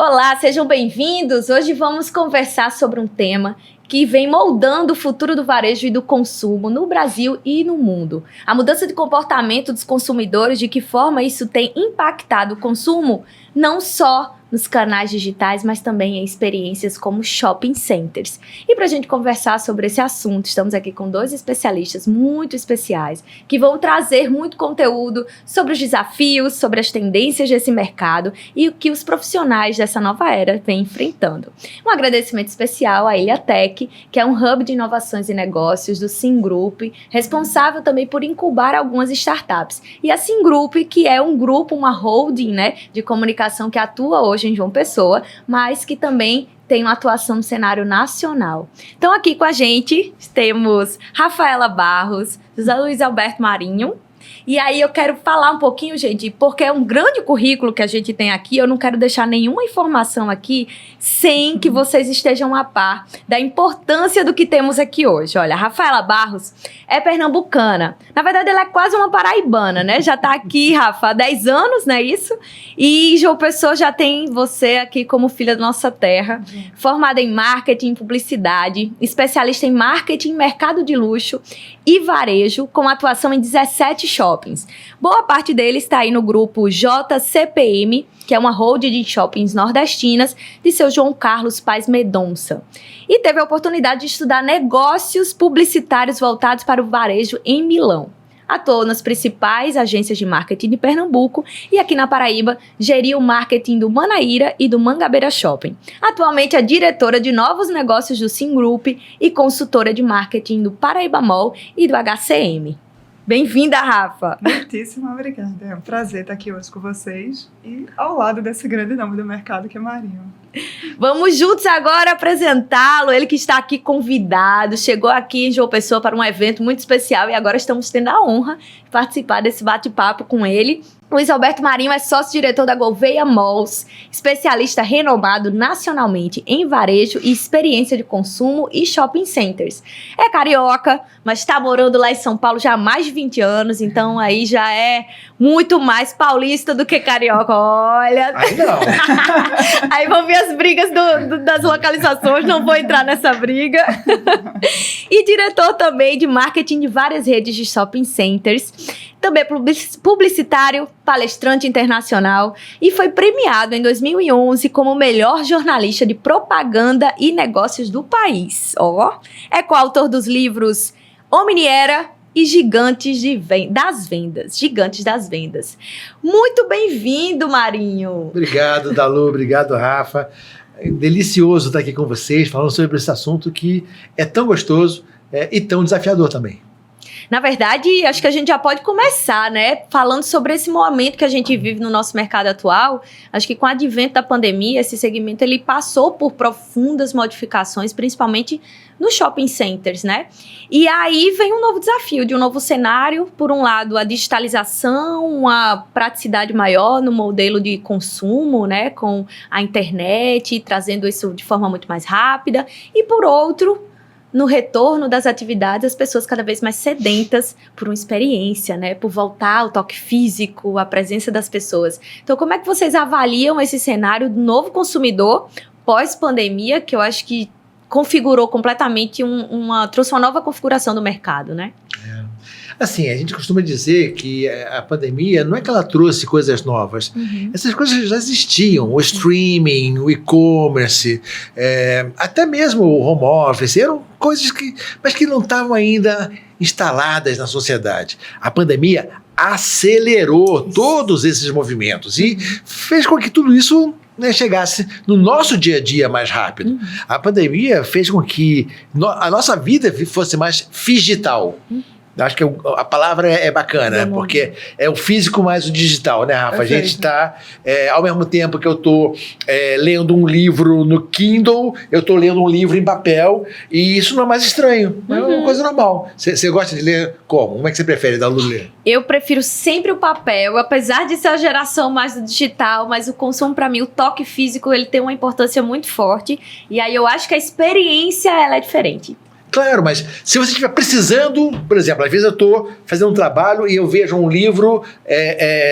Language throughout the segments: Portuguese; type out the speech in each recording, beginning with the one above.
Olá, sejam bem-vindos. Hoje vamos conversar sobre um tema que vem moldando o futuro do varejo e do consumo no Brasil e no mundo. A mudança de comportamento dos consumidores, de que forma isso tem impactado o consumo, não só nos canais digitais, mas também em experiências como shopping centers. E para a gente conversar sobre esse assunto, estamos aqui com dois especialistas muito especiais, que vão trazer muito conteúdo sobre os desafios, sobre as tendências desse mercado e o que os profissionais dessa nova era vêm enfrentando. Um agradecimento especial à Ilha Tech, que é um hub de inovações e negócios do Sim Group, responsável também por incubar algumas startups. E a Sim Group, que é um grupo, uma holding, de comunicação que atua hoje em João Pessoa, mas que também tem uma atuação no cenário nacional. Então aqui com a gente temos Rafaela Barros, José Luiz Alberto Marinho. E aí eu quero falar um pouquinho, gente, porque é um grande currículo que a gente tem aqui, eu não quero deixar nenhuma informação aqui sem que vocês estejam a par da importância do que temos aqui hoje. Olha, a Rafaela Barros é pernambucana. Na verdade, ela é quase uma paraibana, né? Já tá aqui, Rafa, há 10 anos, não é isso? E João Pessoa já tem você aqui como filha da nossa terra, formada em marketing e publicidade, especialista em marketing, mercado de luxo e varejo, com atuação em 17 shoppings. Boa parte deles está aí no grupo JCPM, que é uma holding de shoppings nordestinas, de seu João Carlos Paes Medonça. E teve a oportunidade de estudar negócios publicitários voltados para o varejo em Milão. Atuou nas principais agências de marketing de Pernambuco e aqui na Paraíba geriu o marketing do Manaíra e do Mangabeira Shopping. Atualmente é diretora de novos negócios do Sim Group e consultora de marketing do Paraíba Mall e do HCM. Bem-vinda, Rafa! Muitíssimo obrigada. É um prazer estar aqui hoje com vocês e ao lado desse grande nome do mercado que é Marinho. Vamos juntos agora apresentá-lo, ele que está aqui convidado, chegou aqui em João Pessoa para um evento muito especial e agora estamos tendo a honra de participar desse bate-papo com ele. Luiz Alberto Marinho é sócio-diretor da Gouveia Malls, especialista renomado nacionalmente em varejo e experiência de consumo e shopping centers. É carioca, mas está morando lá em São Paulo já há mais de 20 anos, então aí já é muito mais paulista do que carioca. Olha! Aí não! Aí vão vir as brigas das localizações, não vou entrar nessa briga. E diretor também de marketing de várias redes de shopping centers. Também publicitário, palestrante internacional e foi premiado em 2011 como o melhor jornalista de propaganda e negócios do país. É coautor dos livros Omniera e Gigantes das Vendas. Muito bem-vindo, Marinho. Obrigado, Dalu, obrigado, Rafa. É delicioso estar aqui com vocês, falando sobre esse assunto que é tão gostoso e tão desafiador também. Na verdade, acho que a gente já pode começar, falando sobre esse momento que a gente vive no nosso mercado atual. Acho que com o advento da pandemia, esse segmento ele passou por profundas modificações, principalmente nos shopping centers, E aí vem um novo desafio, de um novo cenário. Por um lado, a digitalização, uma praticidade maior no modelo de consumo, com a internet, trazendo isso de forma muito mais rápida. E por outro, no retorno das atividades, as pessoas cada vez mais sedentas por uma experiência, por voltar ao toque físico, a presença das pessoas. Então, como é que vocês avaliam esse cenário do novo consumidor pós-pandemia, que eu acho que configurou completamente trouxe uma nova configuração do mercado, Assim, a gente costuma dizer que a pandemia não é que ela trouxe coisas novas. Essas coisas já existiam, o streaming, o e-commerce, até mesmo o home office, eram coisas mas que não estavam ainda instaladas na sociedade. A pandemia acelerou todos esses movimentos e fez com que tudo isso chegasse no nosso dia a dia mais rápido. A pandemia fez com que a nossa vida fosse mais digital. Acho que a palavra é bacana, porque é o físico mais o digital, Rafa? Perfeito. A gente está, ao mesmo tempo que eu estou lendo um livro no Kindle, eu estou lendo um livro em papel, e isso não é mais estranho, é uma coisa normal. Você gosta de ler como? Como é que você prefere, Dalu, ler? Eu prefiro sempre o papel, apesar de ser a geração mais do digital, mas o consumo, para mim, o toque físico, ele tem uma importância muito forte, e aí eu acho que a experiência, ela é diferente. Claro, mas se você estiver precisando, por exemplo, às vezes eu estou fazendo um trabalho e eu vejo um livro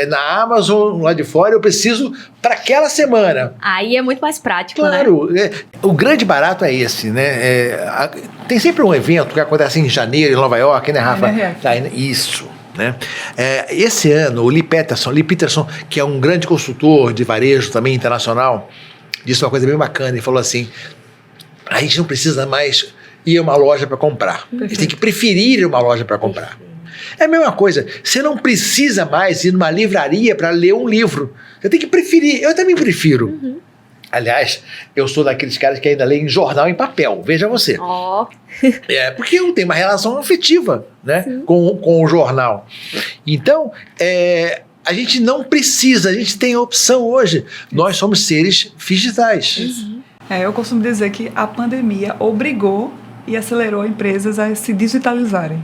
na Amazon, lá de fora, eu preciso para aquela semana. Aí é muito mais prático, claro, né? O grande barato é esse, né? Tem sempre um evento que acontece em janeiro, em Nova York, né, Rafa? Isso. Né? Esse ano, o Lee Peterson, que é um grande consultor de varejo também internacional, disse uma coisa bem bacana. Ele falou assim: a gente não precisa mais ir a uma loja para comprar. A gente tem que preferir ir a uma loja para comprar. É a mesma coisa. Você não precisa mais ir numa livraria para ler um livro. Você tem que preferir. Eu também prefiro. Aliás, eu sou daqueles caras que ainda leem jornal em papel. Veja você. Porque eu tenho uma relação afetiva, né, com o jornal. Então, a gente não precisa, a gente tem a opção hoje. Nós somos seres digitais. Eu costumo dizer que a pandemia obrigou e acelerou empresas a se digitalizarem.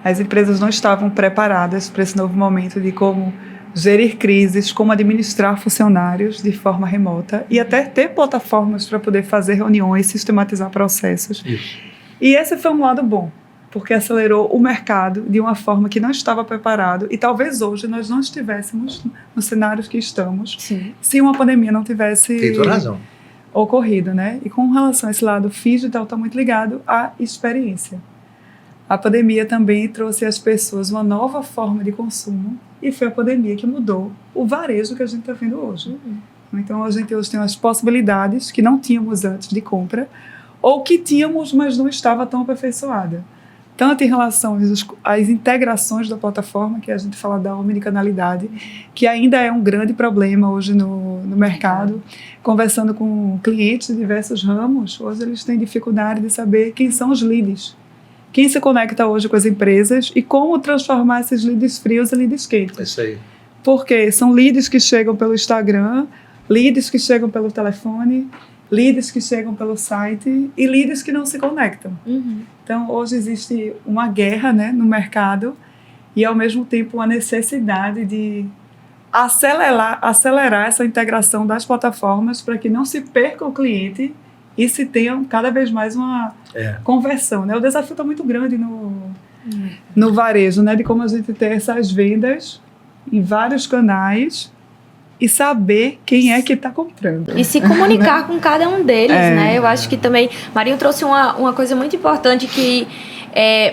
As empresas não estavam preparadas para esse novo momento de como gerir crises, como administrar funcionários de forma remota e até ter plataformas para poder fazer reuniões, sistematizar processos. Isso. E esse foi um lado bom, porque acelerou o mercado de uma forma que não estava preparado e talvez hoje nós não estivéssemos nos cenários que estamos se uma pandemia não tivesse... Tem toda razão. Ocorrido, né? E com relação a esse lado digital, está muito ligado à experiência. A pandemia também trouxe às pessoas uma nova forma de consumo e foi a pandemia que mudou o varejo que a gente está vendo hoje. Então, a gente hoje tem umas possibilidades que não tínhamos antes de compra ou que tínhamos, mas não estava tão aperfeiçoada. Tanto em relação às integrações da plataforma, que a gente fala da omnicanalidade, que ainda é um grande problema hoje no mercado. Conversando com clientes de diversos ramos, hoje eles têm dificuldade de saber quem são os leads. Quem se conecta hoje com as empresas e como transformar esses leads frios em leads quentes. É isso aí. Porque são leads que chegam pelo Instagram, leads que chegam pelo telefone, leads que chegam pelo site e leads que não se conectam. Então, hoje existe uma guerra, né, no mercado e, ao mesmo tempo, uma necessidade de acelerar essa integração das plataformas para que não se perca o cliente e se tenha cada vez mais uma conversão. Né? O desafio está muito grande no varejo, né, de como a gente ter essas vendas em vários canais e saber quem é que está comprando. E se comunicar com cada um deles, né? Eu acho que também... Marinho trouxe uma coisa muito importante que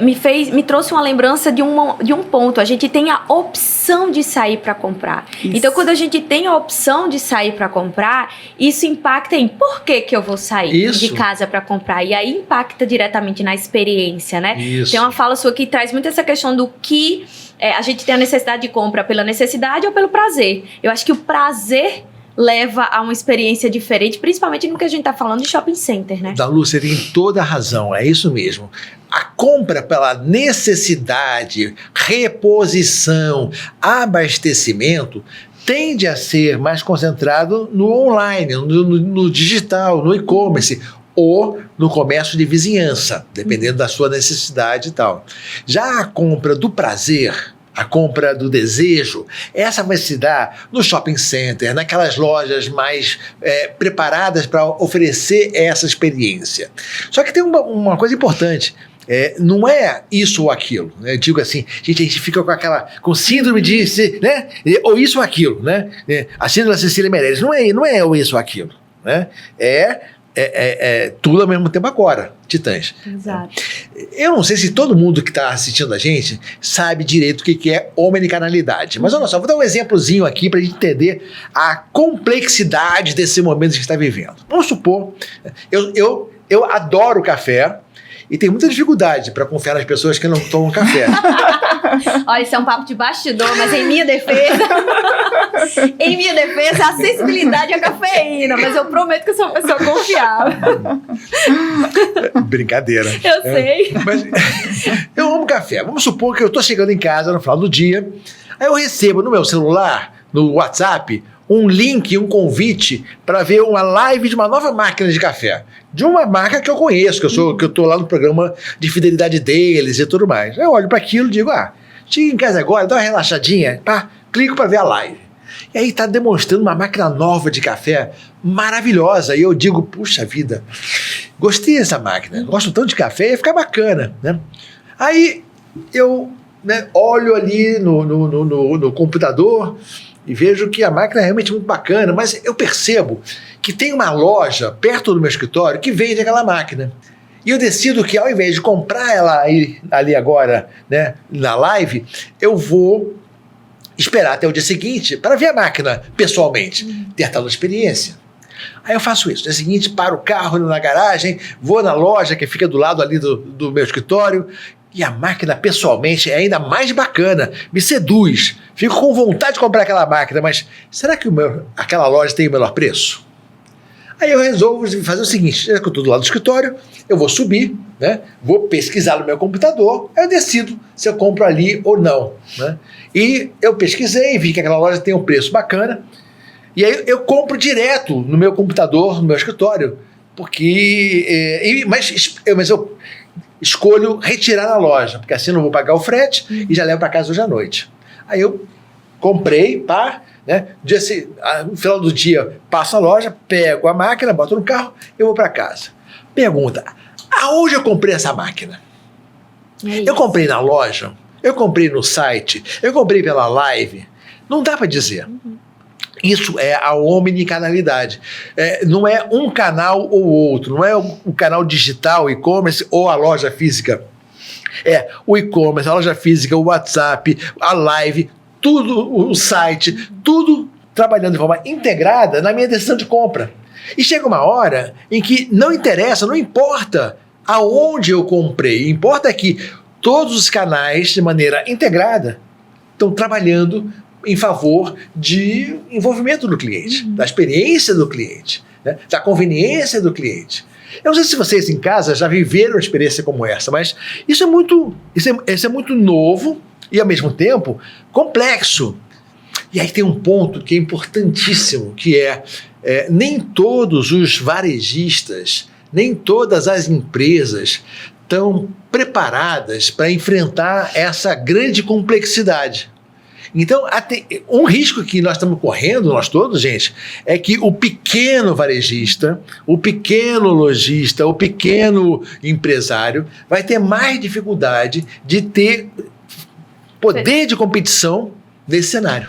me trouxe uma lembrança de um ponto. A gente tem a opção de sair para comprar. Isso. Então, quando a gente tem a opção de sair para comprar, isso impacta em por que eu vou sair de casa para comprar. E aí impacta diretamente na experiência, né? Isso. Tem uma fala sua que traz muito essa questão do que... a gente tem a necessidade de compra pela necessidade ou pelo prazer. Eu acho que o prazer leva a uma experiência diferente, principalmente no que a gente está falando de shopping center, né? Lu, você tem toda a razão, é isso mesmo. A compra pela necessidade, reposição, abastecimento, tende a ser mais concentrado no online, no digital, no e-commerce, ou no comércio de vizinhança, dependendo da sua necessidade e tal. Já a compra do prazer, a compra do desejo, essa vai se dar no shopping center, naquelas lojas mais preparadas para oferecer essa experiência. Só que tem uma coisa importante. Não é isso ou aquilo, né? Eu digo assim, a gente fica com síndrome de, né? Ou isso ou aquilo, né? A síndrome da Cecília Meirelles não é ou isso ou aquilo, né? Tudo ao mesmo tempo agora, Titãs. Exato. Eu não sei se todo mundo que está assistindo a gente sabe direito o que é omnicanalidade, mas olha só, vou dar um exemplozinho aqui para a gente entender a complexidade desse momento que está vivendo. Vamos supor, eu adoro café e tenho muita dificuldade para confiar nas pessoas que não tomam café. Olha, isso é um papo de bastidor, mas em minha defesa, a acessibilidade à cafeína, mas eu prometo que eu sou uma pessoa confiável. Brincadeira. Eu sei. Mas eu amo café. Vamos supor que eu estou chegando em casa no final do dia, aí eu recebo no meu celular, no WhatsApp, um link, um convite para ver uma live de uma nova máquina de café. De uma marca que eu conheço, que eu tô lá no programa de fidelidade deles e tudo mais. Eu olho para aquilo e digo, chega em casa agora, dá uma relaxadinha, clico para ver a live. E aí está demonstrando uma máquina nova de café maravilhosa. E eu digo, puxa vida, gostei dessa máquina, gosto tanto de café, ia ficar bacana, né? Aí eu, né, olho ali no computador e vejo que a máquina é realmente muito bacana, mas eu percebo que tem uma loja perto do meu escritório que vende aquela máquina. E eu decido que ao invés de comprar ela ali agora, né, na live, eu vou esperar até o dia seguinte para ver a máquina pessoalmente, ter tal experiência. Aí eu faço isso. No dia seguinte, paro o carro na garagem, vou na loja que fica do lado ali do meu escritório, e a máquina pessoalmente é ainda mais bacana, me seduz. Fico com vontade de comprar aquela máquina, mas será que aquela loja tem o melhor preço? Aí eu resolvo fazer o seguinte, já que eu estou do lado do escritório, eu vou subir, né, vou pesquisar no meu computador, aí eu decido se eu compro ali ou não, né? E eu pesquisei, vi que aquela loja tem um preço bacana, e aí eu compro direto no meu computador, no meu escritório, porque mas eu escolho retirar na loja, porque assim eu não vou pagar o frete e já levo para casa hoje à noite. Aí eu comprei, né? No final do dia, passo a loja, pego a máquina, boto no carro, eu vou para casa. Pergunta, aonde eu comprei essa máquina? Eu comprei na loja? Eu comprei no site? Eu comprei pela live? Não dá para dizer. Isso é a omnicanalidade. Não é um canal ou outro, não é o canal digital, e-commerce ou a loja física. É o e-commerce, a loja física, o WhatsApp, a live, tudo, o site, tudo trabalhando de forma integrada na minha decisão de compra. E chega uma hora em que não interessa, não importa aonde eu comprei, importa que todos os canais, de maneira integrada, estão trabalhando em favor de envolvimento do cliente, da experiência do cliente, né, da conveniência do cliente. Eu não sei se vocês em casa já viveram uma experiência como essa, mas isso é muito novo e, ao mesmo tempo, complexo. E aí tem um ponto que é importantíssimo, que nem todos os varejistas, nem todas as empresas estão preparadas para enfrentar essa grande complexidade. Então, um risco que nós estamos correndo, nós todos, gente, é que o pequeno varejista, o pequeno lojista, o pequeno empresário vai ter mais dificuldade de ter poder de competição nesse cenário.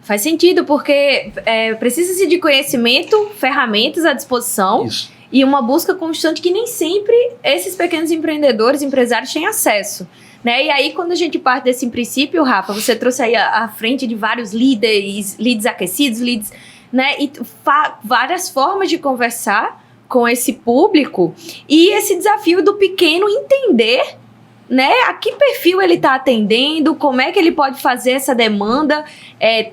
Faz sentido, porque precisa-se de conhecimento, ferramentas à disposição. Isso. E uma busca constante que nem sempre esses pequenos empreendedores, empresários têm acesso. Né? E aí, quando a gente parte desse princípio, Rafa, você trouxe aí à frente de vários leads aquecidos, leads, né? E várias formas de conversar com esse público e esse desafio do pequeno entender, né, a que perfil ele está atendendo, como é que ele pode fazer essa demanda,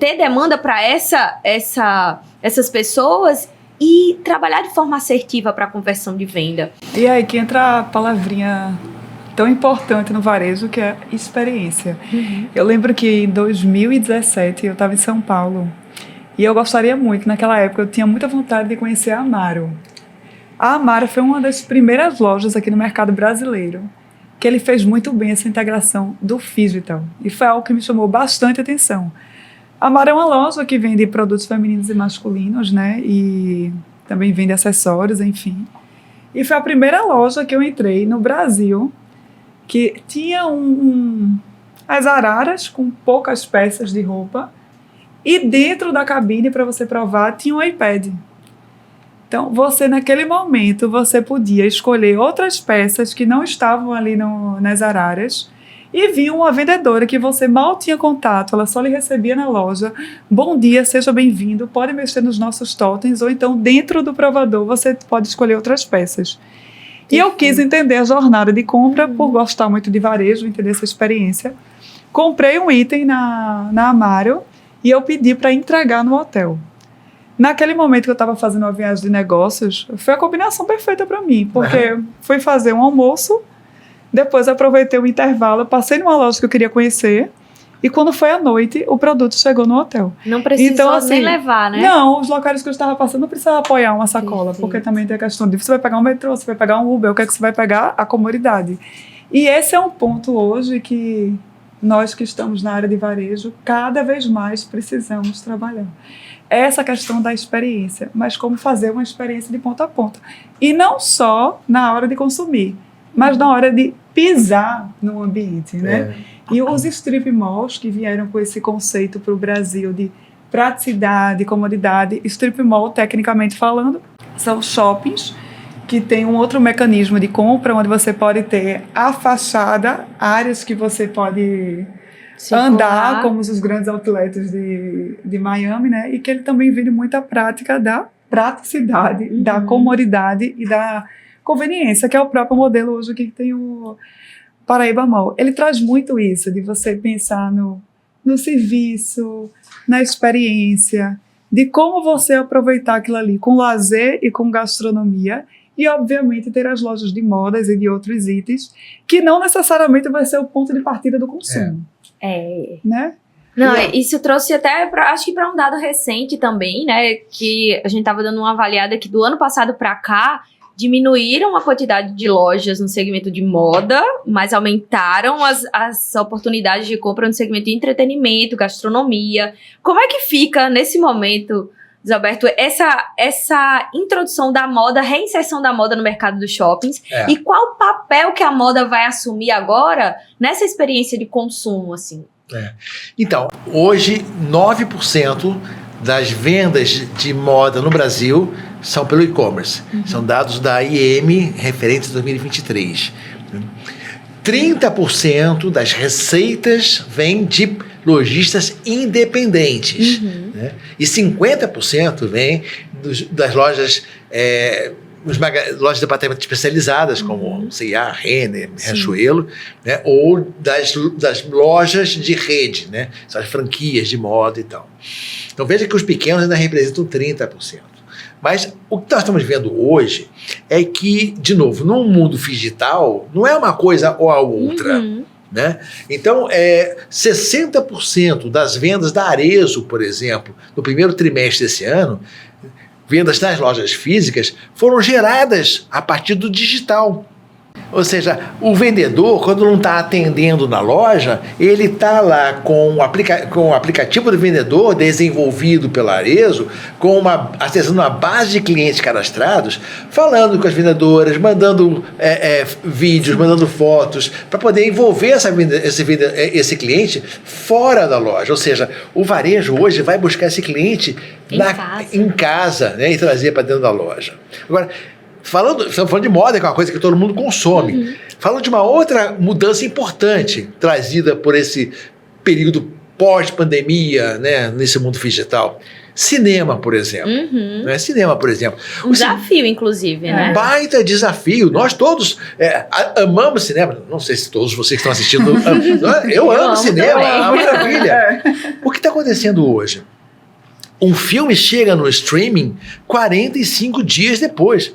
ter demanda para essas pessoas e trabalhar de forma assertiva para a conversão de venda. E aí que entra a palavrinha tão importante no varejo, que é experiência. Eu lembro que em 2017 eu estava em São Paulo e eu gostaria muito, naquela época eu tinha muita vontade de conhecer a Amaro. A Amaro foi uma das primeiras lojas aqui no mercado brasileiro que ele fez muito bem essa integração do digital e foi algo que me chamou bastante atenção. A Amaro é uma loja que vende produtos femininos e masculinos, né, e também vende acessórios, enfim. E foi a primeira loja que eu entrei no Brasil que tinha as araras com poucas peças de roupa e dentro da cabine, para você provar, tinha um iPad. Então, naquele momento, você podia escolher outras peças que não estavam ali nas araras e vinha uma vendedora que você mal tinha contato, ela só lhe recebia na loja. Bom dia, seja bem-vindo, pode mexer nos nossos totens ou então dentro do provador você pode escolher outras peças. E eu quis entender a jornada de compra, por gostar muito de varejo, entender essa experiência. Comprei um item na Amaro e eu pedi para entregar no hotel. Naquele momento que eu estava fazendo uma viagem de negócios, foi a combinação perfeita para mim, porque fui fazer um almoço, depois aproveitei o intervalo, passei numa loja que eu queria conhecer, e quando foi à noite, o produto chegou no hotel. Não precisou então, assim, nem levar, né? Não, os locais que eu estava passando não precisava apoiar uma sacola, porque também tem a questão de você vai pegar um metrô, você vai pegar um Uber, o que é que você vai pegar? A comodidade. E esse é um ponto hoje que nós que estamos na área de varejo, cada vez mais precisamos trabalhar. Essa questão da experiência, mas como fazer uma experiência de ponta a ponta. E não só na hora de consumir, mas na hora de pisar no ambiente, né? E os strip malls que vieram com esse conceito para o Brasil de praticidade, comodidade, strip mall, tecnicamente falando, são shoppings que tem um outro mecanismo de compra, onde você pode ter a fachada, áreas que você pode andar, como os grandes outlets de Miami, né? E que ele também vende muita prática da praticidade, da comodidade e da conveniência, que é o próprio modelo hoje que tem o Paraíba Mall. Ele traz muito isso, de você pensar no serviço, na experiência, de como você aproveitar aquilo ali com lazer e com gastronomia, e obviamente ter as lojas de modas e de outros itens, que não necessariamente vai ser o ponto de partida do consumo. Né? Não, isso trouxe até, acho que para um dado recente também, né, que a gente estava dando uma avaliada que do ano passado para cá, diminuíram a quantidade de lojas no segmento de moda, mas aumentaram as oportunidades de compra no segmento de entretenimento, gastronomia. Como é que fica, nesse momento, Alberto, essa introdução da moda, reinserção da moda no mercado dos shoppings? E qual o papel que a moda vai assumir agora nessa experiência de consumo, assim? Então, hoje, 9% das vendas de moda no Brasil são pelo e-commerce. São dados da IM referentes a 2023. 30% das receitas vêm de lojistas independentes. Né? E 50% vem das lojas, lojas de departamento especializadas, como C&A, Renner, Riachuelo, né? Ou das lojas de rede, né? São as franquias de moda e tal. Então veja que os pequenos ainda representam 30%. Mas o que nós estamos vendo hoje é que, de novo, no mundo digital, não é uma coisa ou a outra. Né? Então, 60% das vendas da Arezzo, por exemplo, no primeiro trimestre desse ano, vendas nas lojas físicas, foram geradas a partir do digital. Ou seja, o vendedor, quando não está atendendo na loja, ele está lá com o aplicativo do vendedor desenvolvido pela Arezzo, acessando uma base de clientes cadastrados, falando com as vendedoras, mandando vídeos, mandando fotos, para poder envolver esse cliente fora da loja. Ou seja, o varejo hoje vai buscar esse cliente em casa, né, e trazer para dentro da loja. Agora, estamos falando de moda, que é uma coisa que todo mundo consome. Falando de uma outra mudança importante trazida por esse período pós-pandemia, né, nesse mundo digital. Cinema, por exemplo. Né? Cinema, por exemplo. Um desafio, inclusive, né? Baita desafio. Nós todos amamos cinema. Não sei se todos vocês que estão assistindo eu amo cinema, é uma maravilha. O que está acontecendo hoje? Um filme chega no streaming 45 dias depois.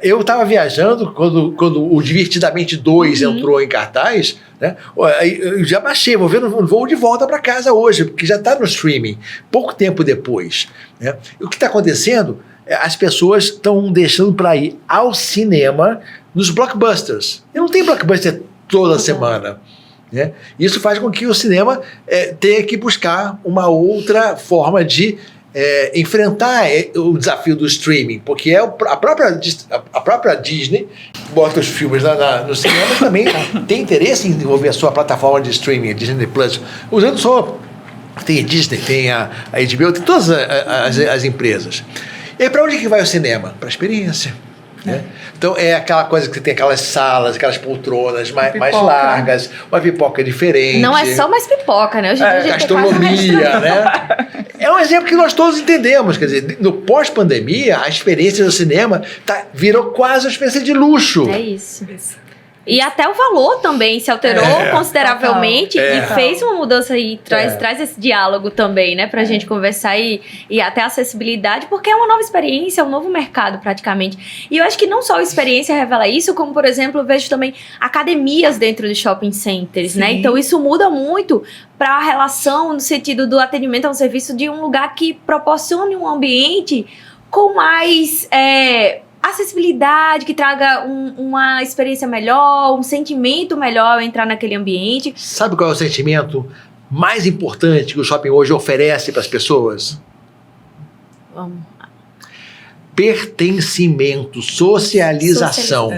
Eu estava viajando quando o Divertidamente 2 entrou em cartaz, né? Eu já baixei, vou ver no voo de volta para casa hoje, porque já está no streaming, pouco tempo depois. Né? E o que está acontecendo? As pessoas estão deixando para ir ao cinema nos blockbusters. E não tem blockbuster toda semana. Né? Isso faz com que o cinema tenha que buscar uma outra forma de enfrentar o desafio do streaming, porque a própria Disney bota os filmes no cinema, mas também tem interesse em desenvolver a sua plataforma de streaming, a Disney Plus, usando só. Tem a Disney, tem a HBO, tem todas as empresas. E aí, para onde que vai o cinema? Para a experiência. Né? Então é aquela coisa que tem aquelas salas, aquelas poltronas mais largas, uma pipoca diferente. Não é só mais pipoca, né? Hoje em dia a gente gastronomia, né? É um exemplo que nós todos entendemos. Quer dizer, no pós-pandemia, a experiência do cinema virou quase uma experiência de luxo. É isso. E até o valor também se alterou consideravelmente e fez uma mudança aí, traz esse diálogo também, né, pra gente conversar e até acessibilidade, porque é uma nova experiência, é um novo mercado praticamente. E eu acho que não só a experiência revela isso, como, por exemplo, eu vejo também academias dentro de shopping centers, né? Então isso muda muito para a relação no sentido do atendimento a um serviço de um lugar que proporcione um ambiente com mais acessibilidade, que traga uma experiência melhor, um sentimento melhor ao entrar naquele ambiente. Sabe qual é o sentimento mais importante que o shopping hoje oferece para as pessoas? Vamos. Pertencimento, socialização.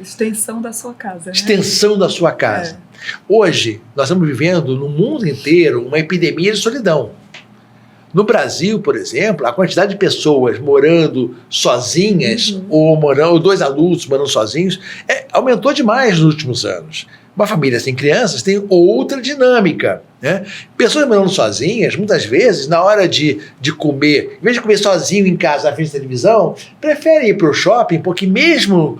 Extensão da sua casa. Né? Extensão da sua casa. Hoje, nós estamos vivendo no mundo inteiro uma epidemia de solidão. No Brasil, por exemplo, a quantidade de pessoas morando sozinhas, ou 2 adultos morando sozinhos, aumentou demais nos últimos anos. Uma família sem crianças tem outra dinâmica, né? Pessoas morando sozinhas, muitas vezes, na hora de comer, em vez de comer sozinho em casa na frente da televisão, preferem ir para o shopping, porque mesmo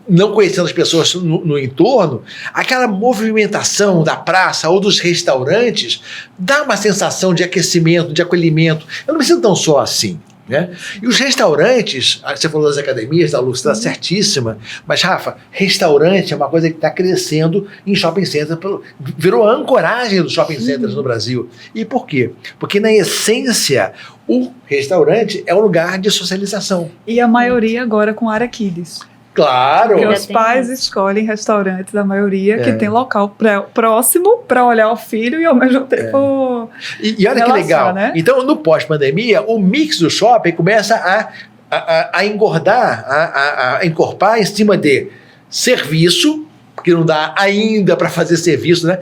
não conhecendo as pessoas no entorno, aquela movimentação da praça ou dos restaurantes dá uma sensação de aquecimento, de acolhimento. Eu não me sinto tão só assim. Né? E os restaurantes, você falou das academias, da Lu, você está certíssima, mas Rafa, restaurante é uma coisa que está crescendo em shopping centers, virou a ancoragem dos shopping centers no Brasil. E por quê? Porque na essência o restaurante é um lugar de socialização. E a maioria agora com área kids. Claro! Porque os pais escolhem restaurantes, a maioria, que tem local próximo para olhar o filho e ao mesmo tempo. E olha que legal. Né? Então, no pós-pandemia, o mix do shopping começa a engordar, a encorpar em cima de serviço, porque não dá ainda para fazer serviço, né?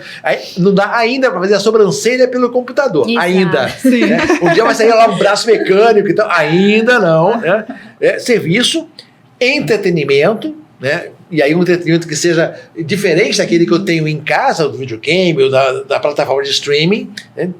Não dá ainda para fazer a sobrancelha pelo computador. Exato. Ainda. Né? Um dia vai sair lá um braço mecânico, então ainda não. Né? Serviço. Entretenimento, né? E aí um entretenimento que seja diferente daquele que eu tenho em casa, do videogame ou da plataforma de streaming, né?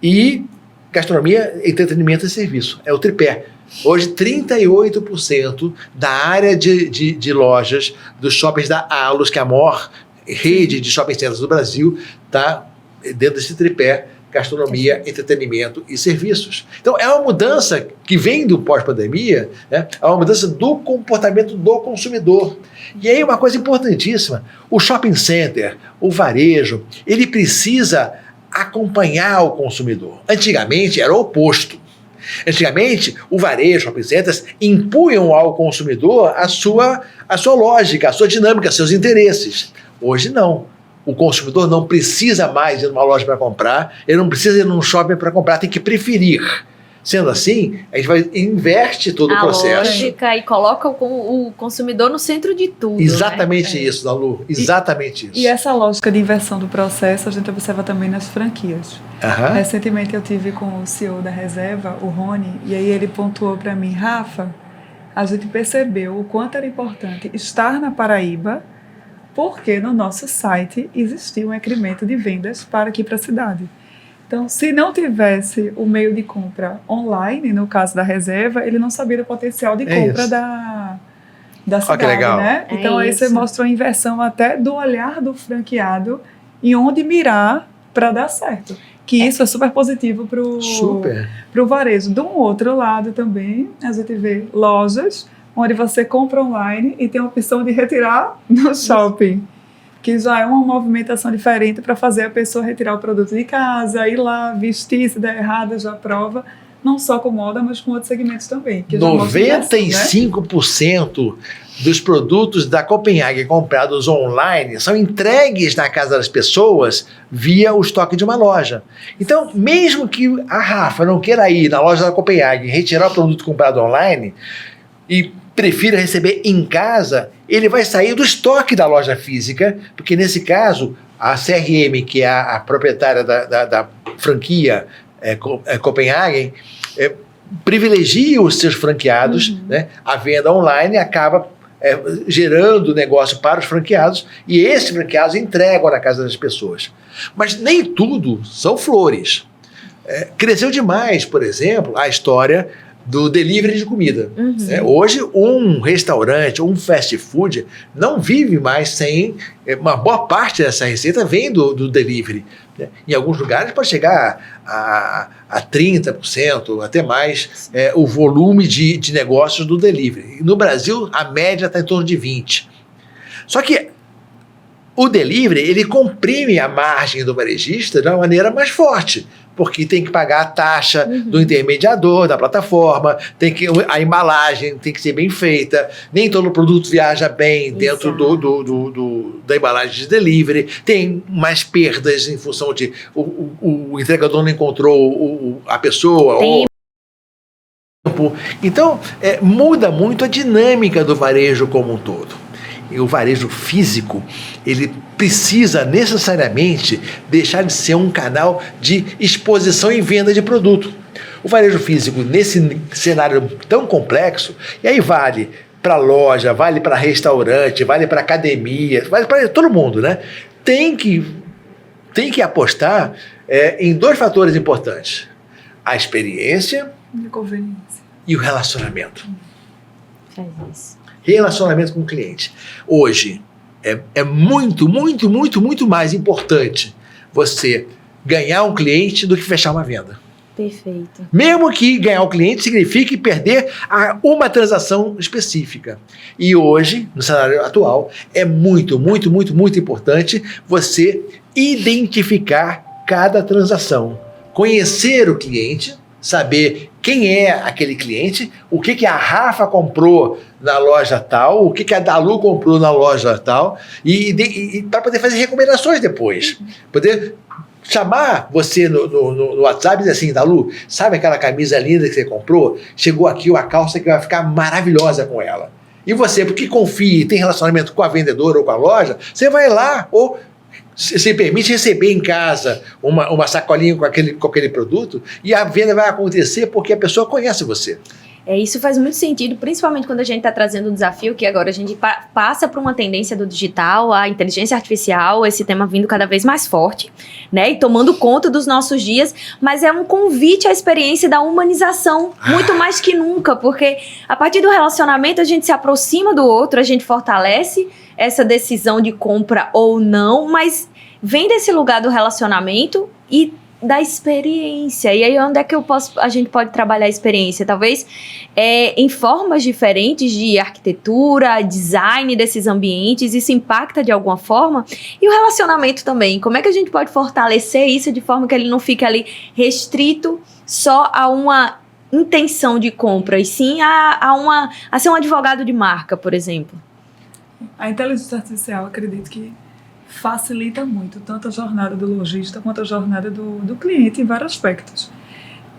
E gastronomia, entretenimento e serviço. É o tripé. Hoje, 38% da área de lojas dos shoppings da Allos, que é a maior rede de shopping centers do Brasil, está dentro desse tripé: gastronomia, entretenimento e serviços. Então, é uma mudança que vem do pós-pandemia, né? É uma mudança do comportamento do consumidor. E aí, uma coisa importantíssima: o shopping center, o varejo, ele precisa acompanhar o consumidor. Antigamente, era o oposto. Antigamente, o varejo, shopping centers, impunham ao consumidor a sua lógica, a sua dinâmica, seus interesses. Hoje, não. O consumidor não precisa mais ir numa loja para comprar, ele não precisa ir num shopping para comprar, tem que preferir. Sendo assim, a gente inverte todo o processo. A lógica e coloca o consumidor no centro de tudo. Exatamente, né? Isso, Dalu. Exatamente isso. E essa lógica de inversão do processo a gente observa também nas franquias. Recentemente eu tive com o CEO da Reserva, o Rony, e aí ele pontuou para mim: Rafa, a gente percebeu o quanto era importante estar na Paraíba, porque no nosso site existia um incremento de vendas para aqui para a cidade. Então, se não tivesse o meio de compra online, no caso da Reserva, ele não sabia o potencial de compra da cidade, legal. Né? Então, aí você mostra uma inversão até do olhar do franqueado em onde mirar para dar certo. Que isso é super positivo para o varejo. De um outro lado também, a gente vê lojas onde você compra online e tem a opção de retirar no shopping, que já é uma movimentação diferente para fazer a pessoa retirar o produto de casa, ir lá, vestir, se der errado, já prova, não só com moda, mas com outros segmentos também. 95% dos produtos da Copenhague comprados online são entregues na casa das pessoas via o estoque de uma loja. Então, mesmo que a Rafa não queira ir na loja da Copenhague e retirar o produto comprado online e prefira receber em casa, ele vai sair do estoque da loja física, porque nesse caso, a CRM, que é a proprietária da franquia Copenhagen, privilegia os seus franqueados, né? A venda online acaba gerando negócio para os franqueados, e esses franqueados entregam na casa das pessoas. Mas nem tudo são flores. Cresceu demais, por exemplo, a história do delivery de comida. Hoje, um restaurante, um fast food, não vive mais sem... Uma boa parte dessa receita vem do delivery. Né? Em alguns lugares pode chegar a 30%, até mais, o volume de negócios do delivery. No Brasil, a média está em torno de 20%. Só que O delivery, ele comprime a margem do varejista de uma maneira mais forte, porque tem que pagar a taxa do intermediador, da plataforma, a embalagem tem que ser bem feita, nem todo produto viaja bem dentro da embalagem de delivery, tem mais perdas em função de o entregador não encontrou a pessoa, então muda muito a dinâmica do varejo como um todo. E o varejo físico, ele precisa necessariamente deixar de ser um canal de exposição e venda de produto. O varejo físico, nesse cenário tão complexo, e aí vale para loja, vale para restaurante, vale para academia, vale para todo mundo, né? Tem que apostar em dois fatores importantes: a experiência e o relacionamento. Faz isso. Relacionamento com o cliente. Hoje é muito, muito, muito, muito mais importante você ganhar um cliente do que fechar uma venda. Perfeito. Mesmo que ganhar um cliente signifique perder uma transação específica. E hoje, no cenário atual, é muito, muito, muito, muito importante você identificar cada transação, conhecer o cliente, saber quem é aquele cliente, o que a Rafa comprou na loja tal, o que a Dalu comprou na loja tal, e para poder fazer recomendações depois. Poder chamar você no WhatsApp e dizer assim: Dalu, sabe aquela camisa linda que você comprou? Chegou aqui uma calça que vai ficar maravilhosa com ela. E você, porque confia e tem relacionamento com a vendedora ou com a loja, você vai lá ou se permite receber em casa uma sacolinha com aquele produto, e a venda vai acontecer porque a pessoa conhece você. Isso faz muito sentido, principalmente quando a gente está trazendo um desafio que agora a gente passa por uma tendência do digital, a inteligência artificial, esse tema vindo cada vez mais forte, né? E tomando conta dos nossos dias, mas é um convite à experiência da humanização, muito mais que nunca, porque a partir do relacionamento a gente se aproxima do outro, a gente fortalece essa decisão de compra ou não, mas vem desse lugar do relacionamento e da experiência. E aí onde é que a gente pode trabalhar a experiência? Talvez em formas diferentes de arquitetura, design desses ambientes, isso impacta de alguma forma. E o relacionamento também, como é que a gente pode fortalecer isso de forma que ele não fique ali restrito só a uma intenção de compra, e sim a ser um advogado de marca, por exemplo? A inteligência artificial, acredito que facilita muito tanto a jornada do lojista quanto a jornada do cliente em vários aspectos.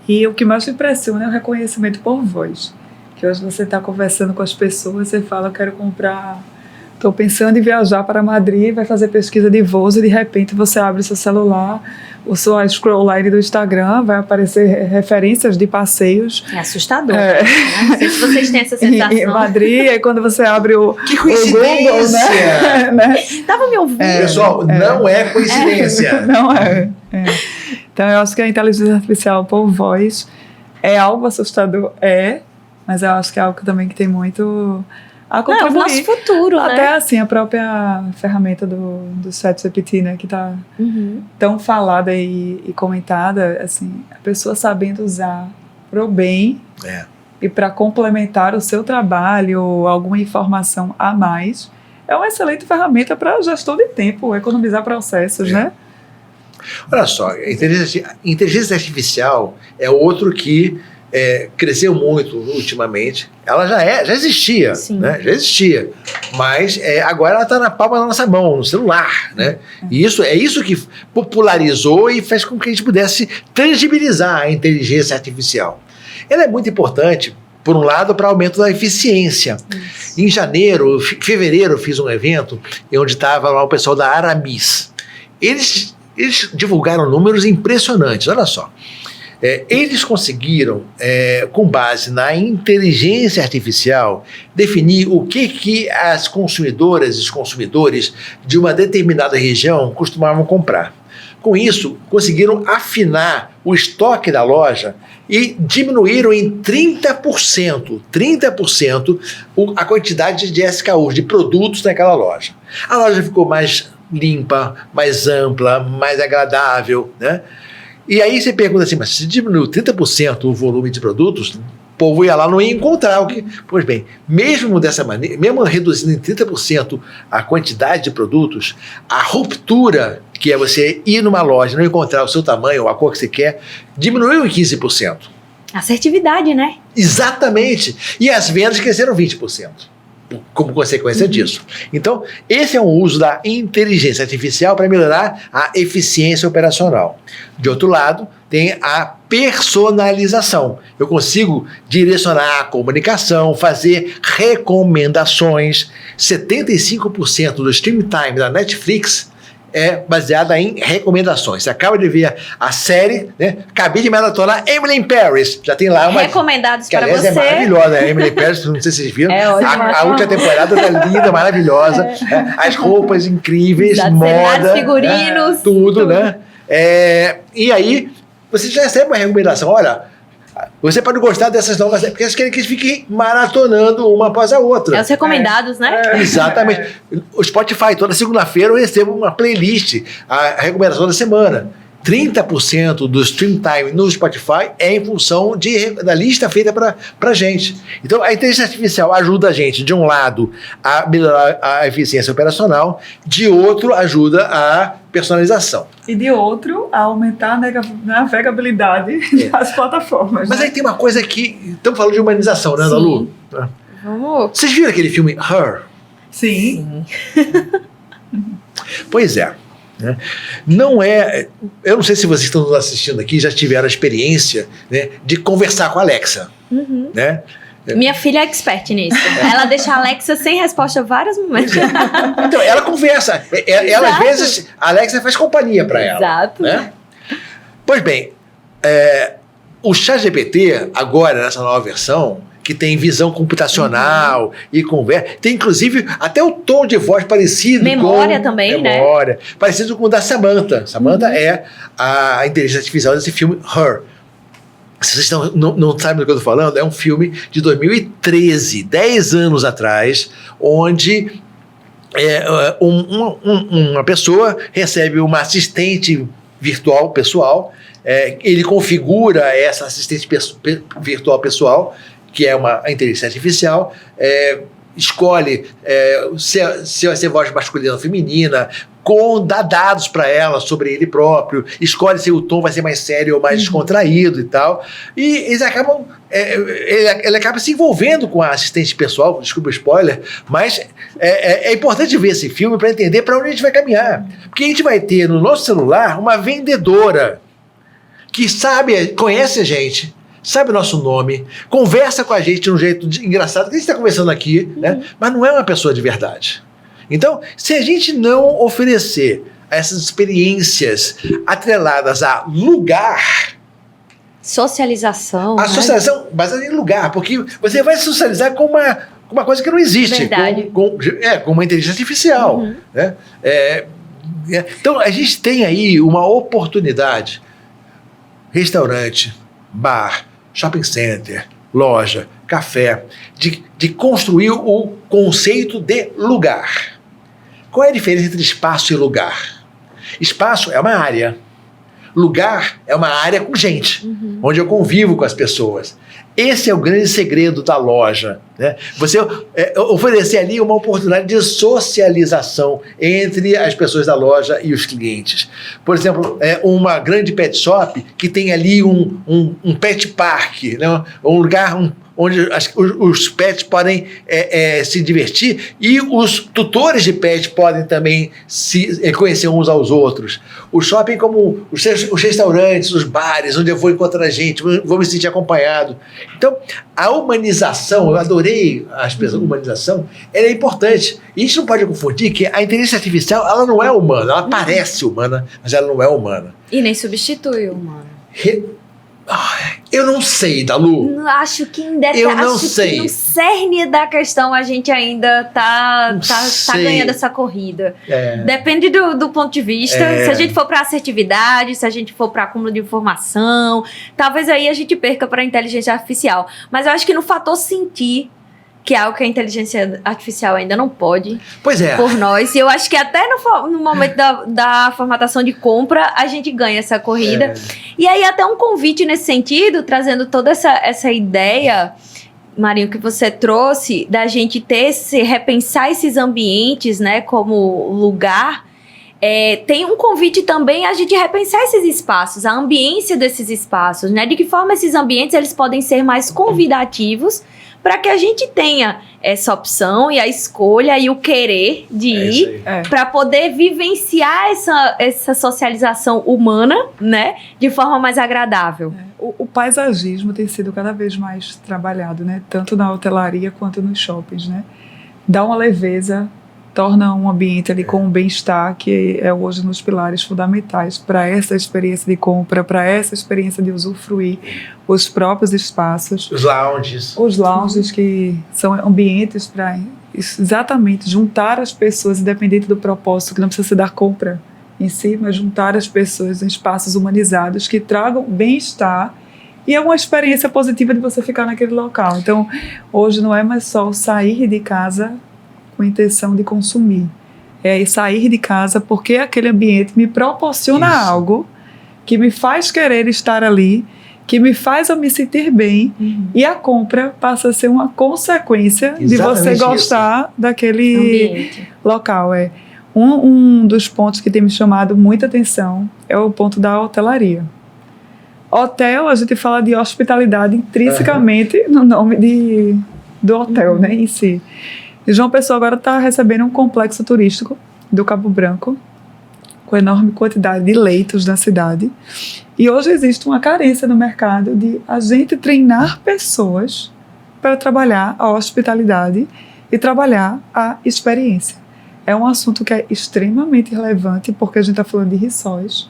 E o que mais me impressiona é o reconhecimento por voz. Que hoje você está conversando com as pessoas, você fala: eu quero comprar, estou pensando em viajar para Madrid, vai fazer pesquisa de voos e de repente você abre seu celular, o seu scrollline do Instagram, vai aparecer referências de passeios. É assustador. Não sei se vocês têm essa sensação. Em Madrid, aí quando você abre o Google, né? Tava me ouvindo. Pessoal, não é coincidência. Não é. Então eu acho que a inteligência artificial por voz é algo assustador, mas eu acho que é algo também que tem muito a contribuir. É o nosso futuro, né? Até assim, a própria ferramenta do ChatGPT, né, que está tão falada e comentada, assim, a pessoa sabendo usar pro bem e para complementar o seu trabalho ou alguma informação a mais, é uma excelente ferramenta para gestão de tempo, economizar processos, né? Olha só, a inteligência artificial é outro que cresceu muito ultimamente. Ela já existia, né? Já existia, mas agora ela está na palma da nossa mão, no celular, né? E é isso que popularizou e fez com que a gente pudesse tangibilizar a inteligência artificial. Ela é muito importante, por um lado, para aumento da eficiência. Em fevereiro, eu fiz um evento onde estava lá o pessoal da Aramis. Eles divulgaram números impressionantes, olha só. Eles conseguiram, com base na inteligência artificial, definir o que as consumidoras e os consumidores de uma determinada região costumavam comprar. Com isso, conseguiram afinar o estoque da loja e diminuíram em 30% a quantidade de SKUs, de produtos naquela loja. A loja ficou mais limpa, mais ampla, mais agradável, né? E aí você pergunta assim, mas se diminuiu 30% o volume de produtos, povo ia lá, não ia encontrar o que... Pois bem, mesmo dessa maneira, mesmo reduzindo em 30% a quantidade de produtos, a ruptura, que é você ir numa loja e não encontrar o seu tamanho ou a cor que você quer, diminuiu em 15%. Assertividade, né? Exatamente. E as vendas cresceram 20%. Como consequência disso. Então, esse é um uso da inteligência artificial para melhorar a eficiência operacional. De outro lado, tem a personalização. Eu consigo direcionar a comunicação, fazer recomendações. 75% do stream time da Netflix é baseada em recomendações. Você acaba de ver a série, né? Acabei de maratonar Emily in Paris. Já tem lá uma... Recomendados que, para aliás, você. é maravilhosa. A Emily in Paris, não sei se vocês viram. É ótimo. A última temporada tá linda, maravilhosa. As roupas incríveis, Exato, moda. figurinos. Tudo, né? E aí, você já recebe uma recomendação. Olha, você pode gostar dessas novas... Porque eles querem que a gente fique maratonando uma após a outra. É os recomendados, né? Exatamente. O Spotify, toda segunda-feira eu recebo uma playlist, a recomendação da semana. 30% do stream time no Spotify é em função da lista feita para gente. Então, a inteligência artificial ajuda a gente, de um lado, a melhorar a eficiência operacional, de outro, ajuda a personalização. E de outro, a aumentar a navegabilidade das plataformas. Mas né? aí tem uma coisa que... Estamos falando de humanização, né, Ana Lu? Vamos. Vocês viram aquele filme Her? Sim. Pois é. Né? Não é... Eu não sei se vocês estão nos assistindo aqui já tiveram a experiência, né, de conversar com a Alexa. Uhum. Né? Minha filha é expert nisso. Ela deixa a Alexa sem resposta vários momentos. Então, ela conversa. Ela, às vezes, a Alexa faz companhia para ela. Exato. Né? Pois bem, o ChatGPT, agora, nessa nova versão, que tem visão computacional e conversa, tem inclusive até o tom de voz parecido Memória também, né? Parecido com o da Samantha. Samantha é a inteligência artificial desse filme Her. Se vocês não sabem do que eu estou falando, é um filme de 2013, 10 anos atrás, onde uma pessoa recebe uma assistente virtual pessoal, ele configura essa assistente virtual pessoal, que é uma inteligência artificial, escolhe se vai ser voz masculina ou feminina, dá dados para ela sobre ele próprio, escolhe se o tom vai ser mais sério ou mais descontraído e tal. E eles acabam. Ele acaba se envolvendo com a assistente pessoal, desculpa o spoiler, mas é importante ver esse filme para entender para onde a gente vai caminhar. Porque a gente vai ter no nosso celular uma vendedora que conhece a gente, sabe o nosso nome, conversa com a gente de um jeito engraçado, que a gente está conversando aqui, né? Mas não é uma pessoa de verdade. Então, se a gente não oferecer essas experiências atreladas a lugar... Socialização. A socialização baseada em lugar, porque você vai socializar com uma coisa que não existe. Verdade. Com uma inteligência artificial. Né? Então, a gente tem aí uma oportunidade. Restaurante, bar, shopping center, loja, café, de construir o conceito de lugar. Qual é a diferença entre espaço e lugar? Espaço é uma área. Lugar é uma área com gente, onde eu convivo com as pessoas. Esse é o grande segredo da loja. Né? Você oferecer ali uma oportunidade de socialização entre as pessoas da loja e os clientes. Por exemplo, uma grande pet shop que tem ali um pet park, né? Um lugar... onde os pets podem se divertir e os tutores de pets podem também se conhecer uns aos outros. O shopping como os restaurantes, os bares, onde eu vou encontrar gente, vou me sentir acompanhado. Então, a humanização, eu adorei a expressão humanização, ela é importante. E a gente não pode confundir que a inteligência artificial, ela não é humana, ela parece humana, mas ela não é humana. E nem substitui o humano. Eu não sei, Dalu. Acho que ainda eu não sei. Que no cerne da questão a gente ainda tá ganhando essa corrida. Depende do ponto de vista. Se a gente for para assertividade, se a gente for para acúmulo de informação, talvez aí a gente perca para a inteligência artificial. Mas eu acho que no fator sentir, que é algo que a inteligência artificial ainda não pode Pois é. por nós. E eu acho que até no momento da formatação de compra, a gente ganha essa corrida. E aí até um convite nesse sentido, trazendo toda essa ideia, Marinho, que você trouxe, da gente repensar esses ambientes, né, como lugar. Tem um convite também a gente repensar esses espaços, a ambiência desses espaços, né? De que forma esses ambientes eles podem ser mais convidativos para que a gente tenha essa opção e a escolha e o querer de ir para poder vivenciar essa socialização humana, né? De forma mais agradável. O paisagismo tem sido cada vez mais trabalhado, né? Tanto na hotelaria quanto nos shoppings, né? Dá uma leveza, torna um ambiente ali com um bem-estar que é hoje nos pilares fundamentais para essa experiência de compra, para essa experiência de usufruir os próprios espaços. Os lounges. Os lounges que são ambientes para exatamente juntar as pessoas, independente do propósito, que não precisa ser da compra em si, mas juntar as pessoas em espaços humanizados que tragam bem-estar. E é uma experiência positiva de você ficar naquele local. Então, hoje não é mais só sair de casa com a intenção de consumir. É sair de casa porque aquele ambiente me proporciona algo que me faz querer estar ali, que me faz eu me sentir bem, e a compra passa a ser uma consequência de você gostar daquele ambiente. Local. Um dos pontos que tem me chamado muita atenção é o ponto da hotelaria. Hotel, a gente fala de hospitalidade intrinsecamente no nome do hotel, né, em si. E João Pessoa agora está recebendo um complexo turístico do Cabo Branco, com enorme quantidade de leitos na cidade. E hoje existe uma carência no mercado de a gente treinar pessoas para trabalhar a hospitalidade e trabalhar a experiência. É um assunto que é extremamente relevante, porque a gente está falando de riçóis,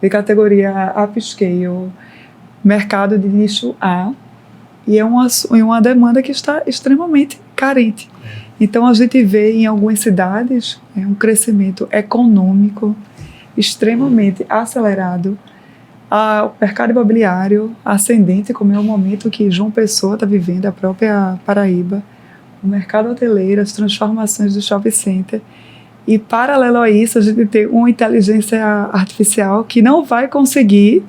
de categoria upscale, mercado de nicho A, e é uma demanda que está extremamente carente. Então, a gente vê em algumas cidades um crescimento econômico extremamente acelerado, o mercado imobiliário ascendente, como é o momento que João Pessoa está vivendo, a própria Paraíba, o mercado hoteleiro, as transformações do shopping center. E, paralelo a isso, a gente tem uma inteligência artificial que não vai conseguir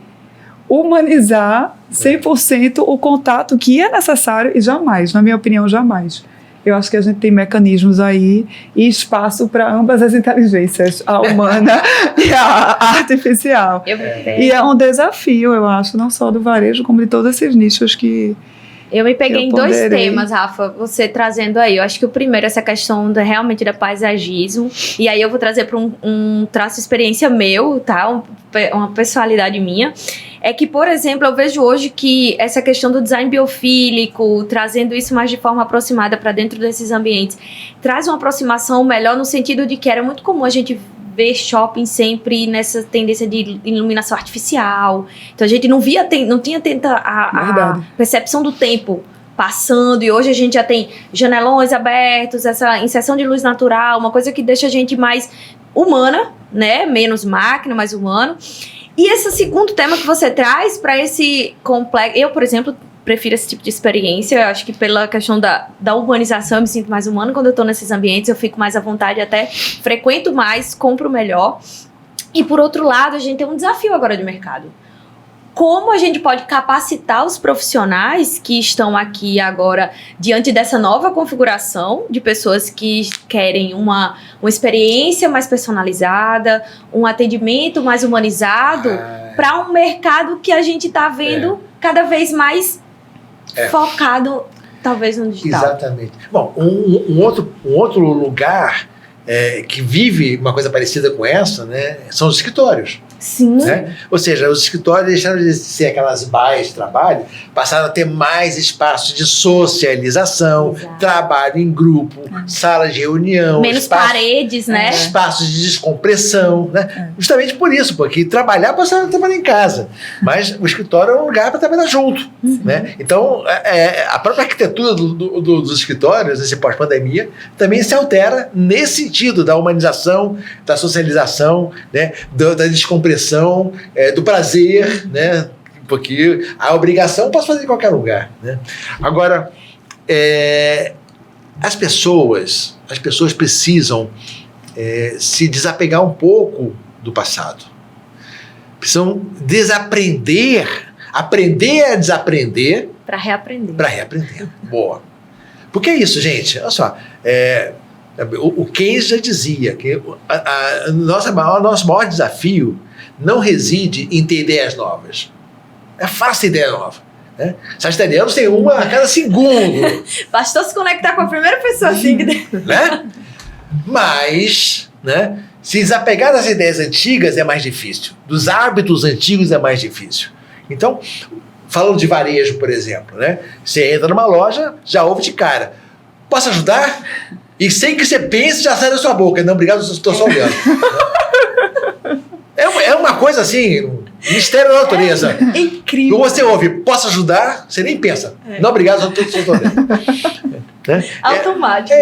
humanizar 100% o contato que é necessário, e jamais, na minha opinião, jamais. Eu acho que a gente tem mecanismos aí e espaço para ambas as inteligências, a humana e a artificial. E é um desafio, eu acho, não só do varejo, como de todos esses nichos que eu me peguei em dois temas, Rafa, você trazendo aí. Eu acho que o primeiro é essa questão realmente da paisagismo. E aí eu vou trazer para um traço de experiência meu, tá? Uma personalidade minha. É que, por exemplo, eu vejo hoje que essa questão do design biofílico, trazendo isso mais de forma aproximada para dentro desses ambientes, traz uma aproximação melhor no sentido de que era muito comum a gente ver shopping sempre nessa tendência de iluminação artificial. Então a gente não tinha tanta a percepção do tempo passando, e hoje a gente já tem janelões abertos, essa inserção de luz natural, uma coisa que deixa a gente mais humana, né? Menos máquina, mais humano. E esse segundo tema que você traz para esse complexo... Eu, por exemplo, prefiro esse tipo de experiência. Eu acho que pela questão da urbanização eu me sinto mais humano quando eu estou nesses ambientes. Eu fico mais à vontade, até frequento mais, compro melhor. E, por outro lado, a gente tem um desafio agora de mercado. Como a gente pode capacitar os profissionais que estão aqui agora diante dessa nova configuração de pessoas que querem uma experiência mais personalizada, um atendimento mais humanizado para um mercado que a gente está vendo cada vez mais focado, talvez, no digital. Exatamente. Bom, um outro lugar que vive uma coisa parecida com essa, né, são os escritórios. Sim. Né? Ou seja, os escritórios deixaram de ser aquelas baias de trabalho, passaram a ter mais espaços de socialização, trabalho em grupo, salas de reunião, menos paredes, né? Espaços de descompressão, né? Justamente por isso, porque trabalhar passaram a trabalhar em casa, mas o escritório é um lugar para trabalhar junto, né? Então, a própria arquitetura dos escritórios, nesse pós-pandemia, também se altera nesse sentido da humanização, da socialização, né? Da descompressão, do prazer, né? Porque a obrigação eu posso fazer em qualquer lugar, né? Agora, as pessoas precisam se desapegar um pouco do passado. Precisam aprender a desaprender. Para reaprender. Para reaprender. Boa. Porque é isso, gente. Olha só. O Keynes já dizia que o nosso maior desafio não reside em ter ideias novas. É fácil ideia nova. Né? Sagitarianos tem uma a cada segundo. Bastou se conectar com a primeira pessoa assim. Né? Mas, né, se desapegar das ideias antigas é mais difícil. Dos hábitos antigos é mais difícil. Então, falando de varejo, por exemplo, né? Você entra numa loja, já ouve de cara. Posso ajudar? E sem que você pense, já sai da sua boca. Não, obrigado, estou só olhando. É uma coisa assim, mistério da natureza. É incrível. Quando você ouve, posso ajudar? Você nem pensa. Não, obrigado, só estou olhando. Né? Automático.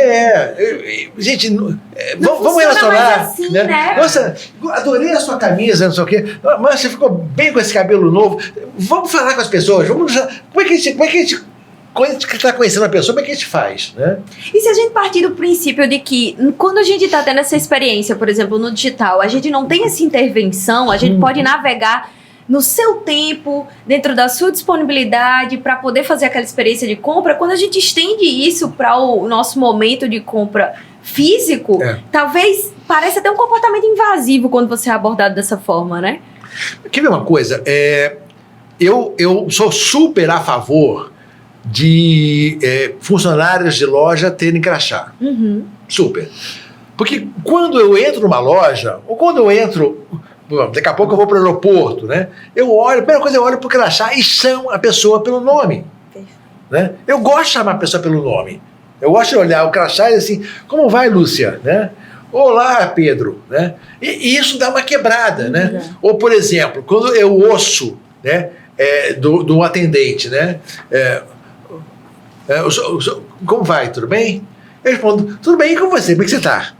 Gente, Não vamos relacionar. assim, né? Nossa, adorei a sua camisa, não sei o quê. Mas você ficou bem com esse cabelo novo. Vamos falar com as pessoas. Como é que a gente quando a gente está conhecendo a pessoa, como é que a gente faz? Né? E se a gente partir do princípio de que, quando a gente está tendo essa experiência, por exemplo, no digital, a gente não tem essa intervenção, a gente pode navegar no seu tempo, dentro da sua disponibilidade, para poder fazer aquela experiência de compra. Quando a gente estende isso para o nosso momento de compra físico, talvez pareça até um comportamento invasivo quando você é abordado dessa forma, né? Quer ver uma coisa? Eu sou super a favor de funcionários de loja terem crachá. Super. Porque quando eu entro numa loja, ou quando eu entro... Daqui a pouco eu vou para o aeroporto, né? A primeira coisa, eu olho para o crachá e chamo a pessoa pelo nome. Né? Eu gosto de chamar a pessoa pelo nome. Eu gosto de olhar o crachá e dizer assim, como vai, Lúcia? Né? Olá, Pedro. Né? E isso dá uma quebrada. Né? Ou, por exemplo, quando eu ouço, né, do atendente, né? Como vai? Tudo bem? Eu respondo, tudo bem, e com você? Como é que você está?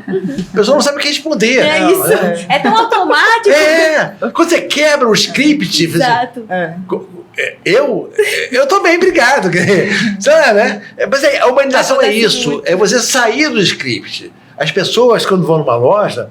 A pessoa não sabe o que responder. Isso. Né? É tão automático. Quando você quebra o script... Exato. Eu tô bem, obrigado. Sabe, né? Mas a humanização é isso. Muito. É você sair do script. As pessoas, quando vão numa loja,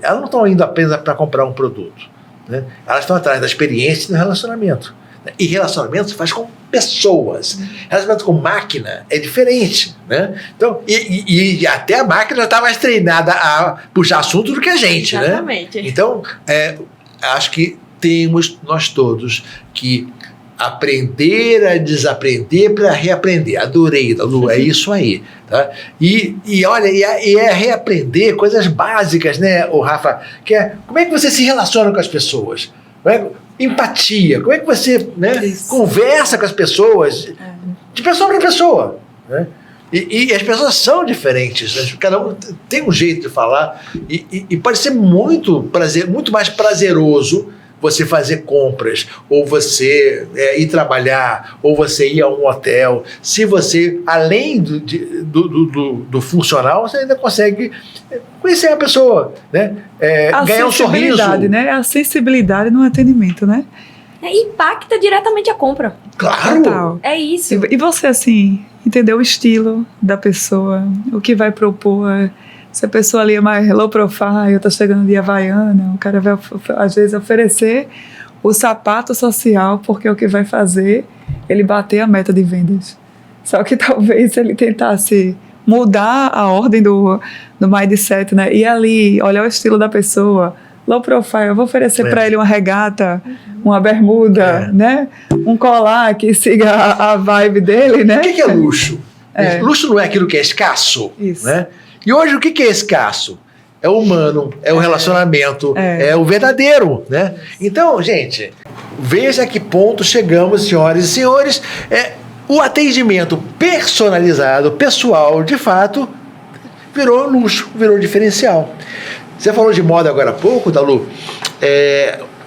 elas não estão indo apenas para comprar um produto. Né? Elas estão atrás da experiência e do relacionamento. E relacionamento se faz com pessoas. Relacionamento com máquina é diferente. Né? Então, e até a máquina já está mais treinada a puxar assunto do que a gente. Exatamente. Né? Então, acho que temos nós todos que aprender a desaprender para reaprender. Adorei, Lu, é isso aí. Tá? E olha, é reaprender coisas básicas, né, o Rafa? Que como é que você se relaciona com as pessoas? Empatia, como é que você, né, conversa com as pessoas, de pessoa para pessoa. Né? E as pessoas são diferentes, né? Cada um tem um jeito de falar, e pode ser muito mais prazeroso você fazer compras, ou você ir trabalhar, ou você ir a um hotel, se você, além do funcional, você ainda consegue conhecer a pessoa, né? Ganhar um sorriso. Né? A sensibilidade no atendimento, né? Impacta diretamente a compra. Claro! Total. É isso. E você, assim, entender o estilo da pessoa, o que vai propor. Se a pessoa ali é mais low profile, tá chegando de Havaiana, o cara vai, às vezes, oferecer o sapato social, porque é o que vai fazer ele bater a meta de vendas. Só que talvez ele tentasse mudar a ordem do mindset, né? E ali, olhar o estilo da pessoa, low profile, eu vou oferecer para ele uma regata, uma bermuda, né? Um colar que siga a vibe dele, né? O que é luxo? Luxo não é aquilo que é escasso, isso. Né? E hoje o que é escasso? É o humano, é o relacionamento, é o verdadeiro, né? Então, gente, veja a que ponto chegamos, senhoras e senhores. O atendimento personalizado, pessoal, de fato, virou luxo, virou diferencial. Você falou de moda agora há pouco, Dalu.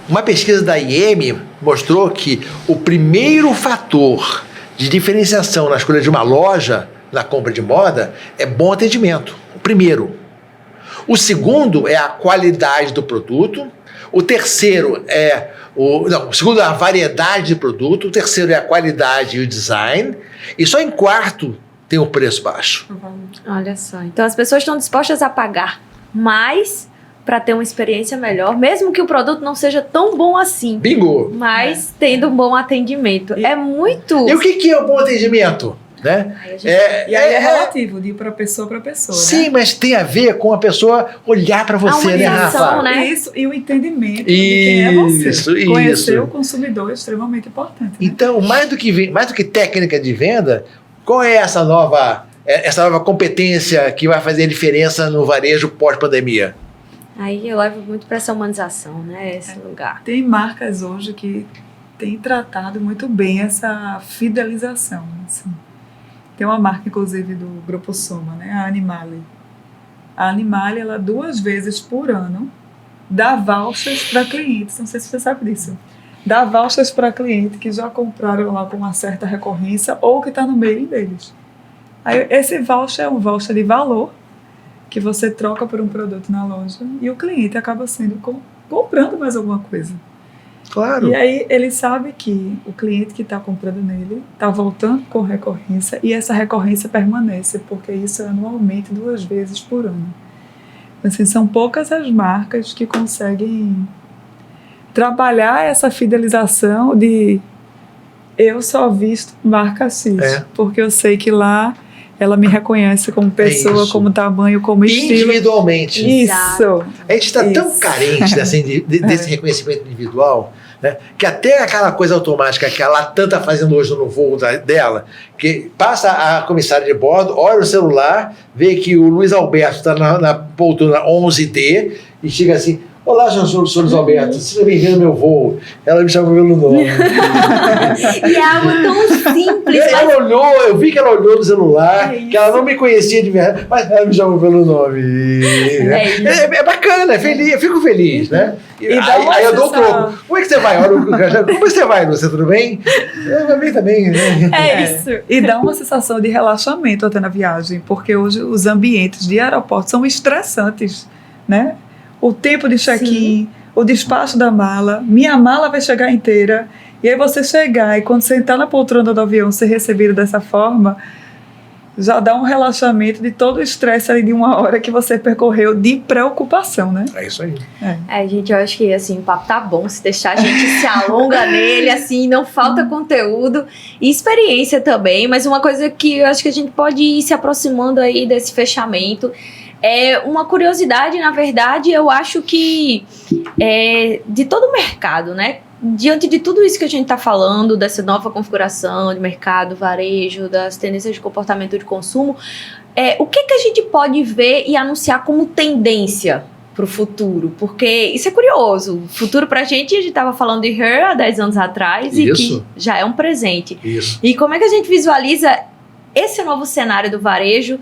Uma pesquisa da IEM mostrou que o primeiro fator de diferenciação na escolha de uma loja, na compra de moda, é bom atendimento. O primeiro. O segundo é a qualidade do produto. O terceiro o segundo é a variedade de produto. O terceiro é a qualidade e o design. E só em quarto tem um preço baixo. Olha só. Então as pessoas estão dispostas a pagar mais para ter uma experiência melhor, mesmo que o produto não seja tão bom assim. Bingo! Mas tendo um bom atendimento. É muito... E o que é um bom atendimento? Né? E aí é relativo, de para pessoa, Sim, né? mas tem a ver com a pessoa olhar para você, né, Rafa? Né? Isso, e o entendimento de quem é você. Conhecer o consumidor é extremamente importante. Né? Então, mais do que técnica de venda, qual é essa nova competência que vai fazer a diferença no varejo pós-pandemia? Aí eu levo muito para essa humanização, né? Esse lugar. Tem marcas hoje que têm tratado muito bem essa fidelização. Assim. Tem uma marca, inclusive, do Grupo Soma, né? A Animale. A Animale, ela 2 vezes por ano dá vouchers para clientes. Não sei se você sabe disso. Dá vouchers para clientes que já compraram lá com uma certa recorrência ou que está no mailing deles. Aí, esse voucher é um voucher de valor que você troca por um produto na loja e o cliente acaba sendo comprando mais alguma coisa. Claro. E aí ele sabe que o cliente que está comprando nele está voltando com recorrência e essa recorrência permanece, porque isso é anualmente 2 vezes por ano. Assim, são poucas as marcas que conseguem trabalhar essa fidelização de eu só visto marca X, porque eu sei que lá ela me reconhece como pessoa, como tamanho, como estilo. Individualmente. Isso. A gente está tão carente desse reconhecimento individual, né, que até aquela coisa automática que a Latam está fazendo hoje no voo dela, que passa a comissária de bordo, olha o celular, vê que o Luiz Alberto está na poltrona 11D e chega assim: olá, senhor Luiz Alberto, seja bem-vindo ao meu voo. Ela me chamou pelo nome. E é algo tão simples. Ela olhou, eu vi que ela olhou no celular, que ela não me conhecia de verdade, mas ela me chamou pelo nome. É bacana, é feliz, eu fico feliz, né? Aí eu dou o troco. Como é que você vai? Como você vai, Lúcia? Tudo bem? Eu bem também. Né? Isso. E dá uma sensação de relaxamento até na viagem, porque hoje os ambientes de aeroporto são estressantes, né? O tempo de check-in, o despacho da mala, minha mala vai chegar inteira, e aí você chegar e quando você entrar na poltrona do avião ser recebido dessa forma, já dá um relaxamento de todo o estresse ali de 1 hora que você percorreu de preocupação, né? É isso aí. Gente, eu acho que assim, o papo tá bom, se deixar a gente se alonga nele, assim, não falta conteúdo e experiência também, mas uma coisa que eu acho que a gente pode ir se aproximando aí desse fechamento é uma curiosidade, na verdade, eu acho que de todo o mercado, né? Diante de tudo isso que a gente está falando, dessa nova configuração de mercado, varejo, das tendências de comportamento de consumo, o que a gente pode ver e anunciar como tendência para o futuro? Porque isso é curioso. O futuro para a gente estava falando de Her há 10 anos atrás e que já é um presente. Isso. E como é que a gente visualiza esse novo cenário do varejo,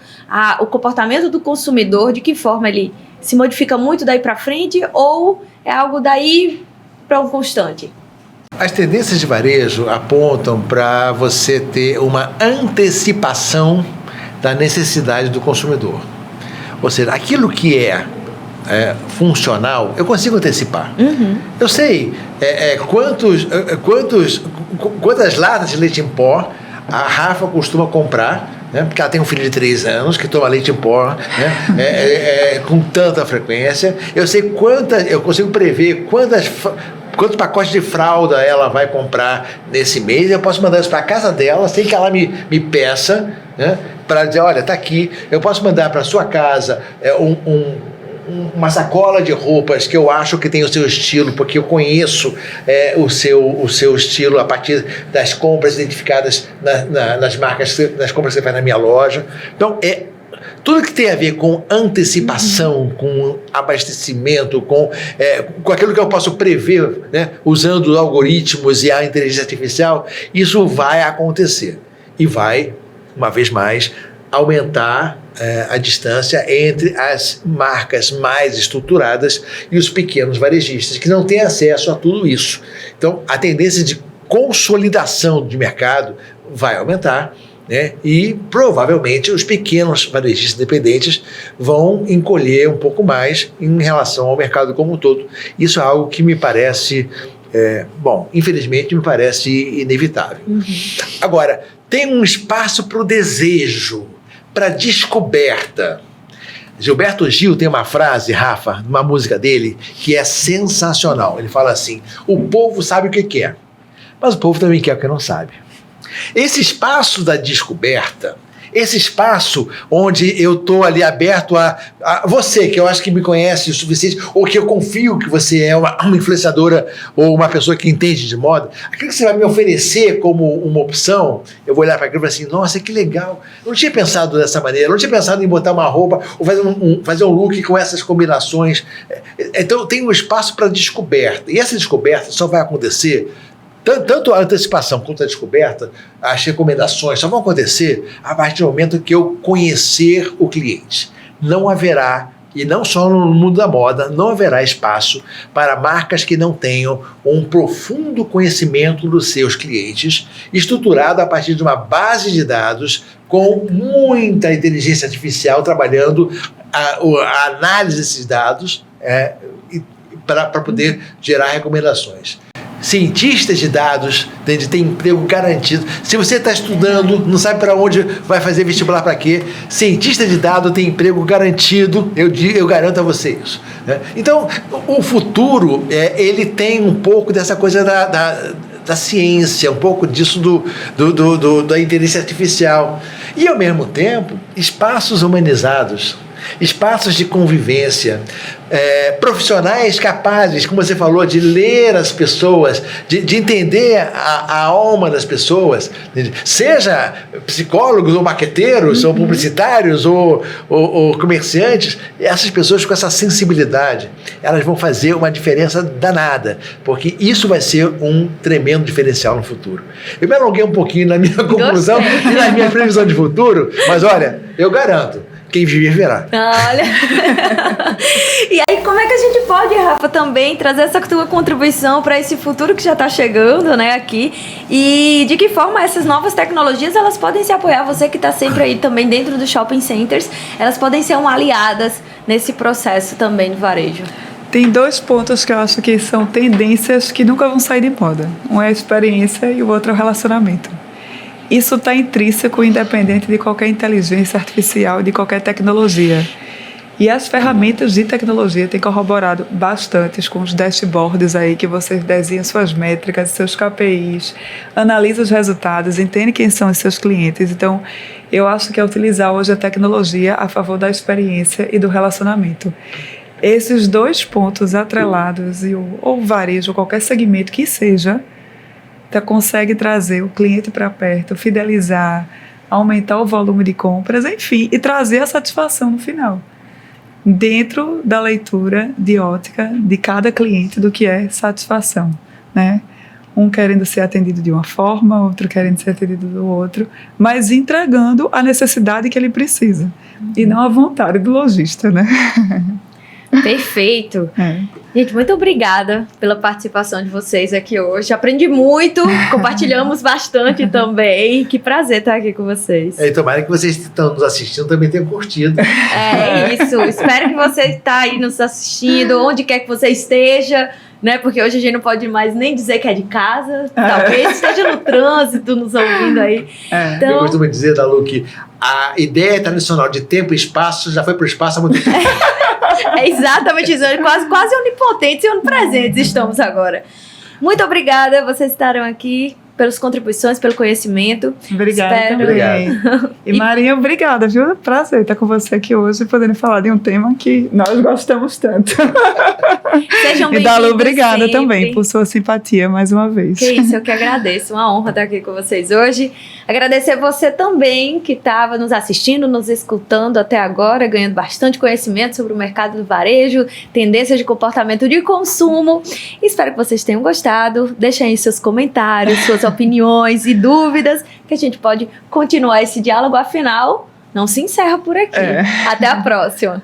o comportamento do consumidor, de que forma ele se modifica muito daí para frente ou é algo daí para um constante? As tendências de varejo apontam para você ter uma antecipação da necessidade do consumidor. Ou seja, aquilo que é funcional, eu consigo antecipar. Uhum. Eu sei quantas latas de leite em pó a Rafa costuma comprar, né, porque ela tem um filho de 3 anos que toma leite em pó, né, com tanta frequência. Eu consigo prever quantos pacotes de fralda ela vai comprar nesse mês. Eu posso mandar isso para casa dela sem que ela me peça, né, para dizer: olha, está aqui. Eu posso mandar para sua casa uma sacola de roupas que eu acho que tem o seu estilo, porque eu conheço o seu estilo a partir das compras identificadas nas marcas, nas compras que você faz na minha loja. Então, tudo que tem a ver com antecipação, com abastecimento, com aquilo que eu posso prever, né, usando algoritmos e a inteligência artificial, isso vai acontecer. E vai, uma vez mais, aumentar a distância entre as marcas mais estruturadas e os pequenos varejistas, que não têm acesso a tudo isso. Então, a tendência de consolidação de mercado vai aumentar, né? E provavelmente os pequenos varejistas independentes vão encolher um pouco mais em relação ao mercado como um todo. Isso é algo que me parece Bom, infelizmente me parece inevitável. Agora, tem um espaço para o desejo, para a descoberta. Gilberto Gil tem uma frase, Rafa, numa música dele, que é sensacional. Ele fala assim: o povo sabe o que quer, mas o povo também quer o que não sabe. Esse espaço da descoberta, esse espaço onde eu estou ali aberto a você, que eu acho que me conhece o suficiente, ou que eu confio que você é uma influenciadora ou uma pessoa que entende de moda, aquilo que você vai me oferecer como uma opção, eu vou olhar para aquilo e falar assim: nossa, que legal, eu não tinha pensado dessa maneira, eu não tinha pensado em botar uma roupa ou fazer um look com essas combinações. Então tem um espaço para descoberta, e essa descoberta só vai acontecer. Tanto a antecipação quanto a descoberta, as recomendações só vão acontecer a partir do momento que eu conhecer o cliente. Não haverá, e não só no mundo da moda, não haverá espaço para marcas que não tenham um profundo conhecimento dos seus clientes, estruturado a partir de uma base de dados com muita inteligência artificial trabalhando a análise desses dados para poder gerar recomendações. Cientistas de dados têm emprego garantido. Se você está estudando, não sabe para onde vai fazer vestibular, para quê, cientista de dados tem emprego garantido, eu garanto a você isso. Então, o futuro, ele tem um pouco dessa coisa da ciência, um pouco disso da inteligência artificial. E, ao mesmo tempo, espaços humanizados, espaços de convivência, profissionais capazes, como você falou, de ler as pessoas, de entender a alma das pessoas, seja psicólogos ou maqueteiros, ou publicitários, ou comerciantes. Essas pessoas com essa sensibilidade, elas vão fazer uma diferença danada, porque isso vai ser um tremendo diferencial no futuro. Eu me alonguei um pouquinho na minha conclusão e na minha previsão de futuro, mas olha, eu garanto, quem viver verá. Olha. E aí, como é que a gente pode, Rafa, também trazer essa tua contribuição para esse futuro que já está chegando, né, aqui? E de que forma essas novas tecnologias, elas podem se apoiar? Você que está sempre aí também dentro dos shopping centers, elas podem ser aliadas nesse processo também de varejo. Tem 2 pontos que eu acho que são tendências que nunca vão sair de moda. Um é a experiência e o outro é o relacionamento. Isso está intrínseco, independente de qualquer inteligência artificial, de qualquer tecnologia. E as ferramentas de tecnologia têm corroborado bastante com os dashboards aí que vocês desenham suas métricas, seus KPIs, analisa os resultados, entende quem são os seus clientes. Então, eu acho que é utilizar hoje a tecnologia a favor da experiência e do relacionamento. Esses 2 pontos atrelados, ou varejo, qualquer segmento que seja, consegue trazer o cliente para perto, fidelizar, aumentar o volume de compras, enfim, e trazer a satisfação no final, dentro da leitura de ótica de cada cliente do que é satisfação, né? Um querendo ser atendido de uma forma, outro querendo ser atendido do outro, mas entregando a necessidade que ele precisa, e não a vontade do lojista, né? Perfeito. Gente, muito obrigada pela participação de vocês aqui hoje. Aprendi muito, compartilhamos bastante também. Que prazer estar aqui com vocês. E tomara que vocês que estão nos assistindo também tenham curtido. É isso. Espero que você está aí nos assistindo, onde quer que você esteja, né? Porque hoje a gente não pode mais nem dizer que é de casa. Talvez esteja no trânsito, nos ouvindo aí. Então, eu costumo dizer, Dalu, que a ideia tradicional de tempo e espaço já foi para o espaço há muito tempo. É exatamente isso. Quase onipotentes e onipresentes estamos agora. Muito obrigada, vocês estarão aqui pelas contribuições, pelo conhecimento. Obrigada também. E Marinha, obrigada, viu? Prazer estar com você aqui hoje, podendo falar de um tema que nós gostamos tanto. Sejam bem-vindos. E Dalu, obrigada sempre. Também por sua simpatia mais uma vez. Que isso, eu que agradeço. Uma honra estar aqui com vocês hoje. Agradecer você também que estava nos assistindo, nos escutando até agora, ganhando bastante conhecimento sobre o mercado do varejo, tendências de comportamento de consumo. Espero que vocês tenham gostado. Deixem aí seus comentários, suas opiniões e dúvidas, que a gente pode continuar esse diálogo. Afinal, não se encerra por aqui. Até a próxima.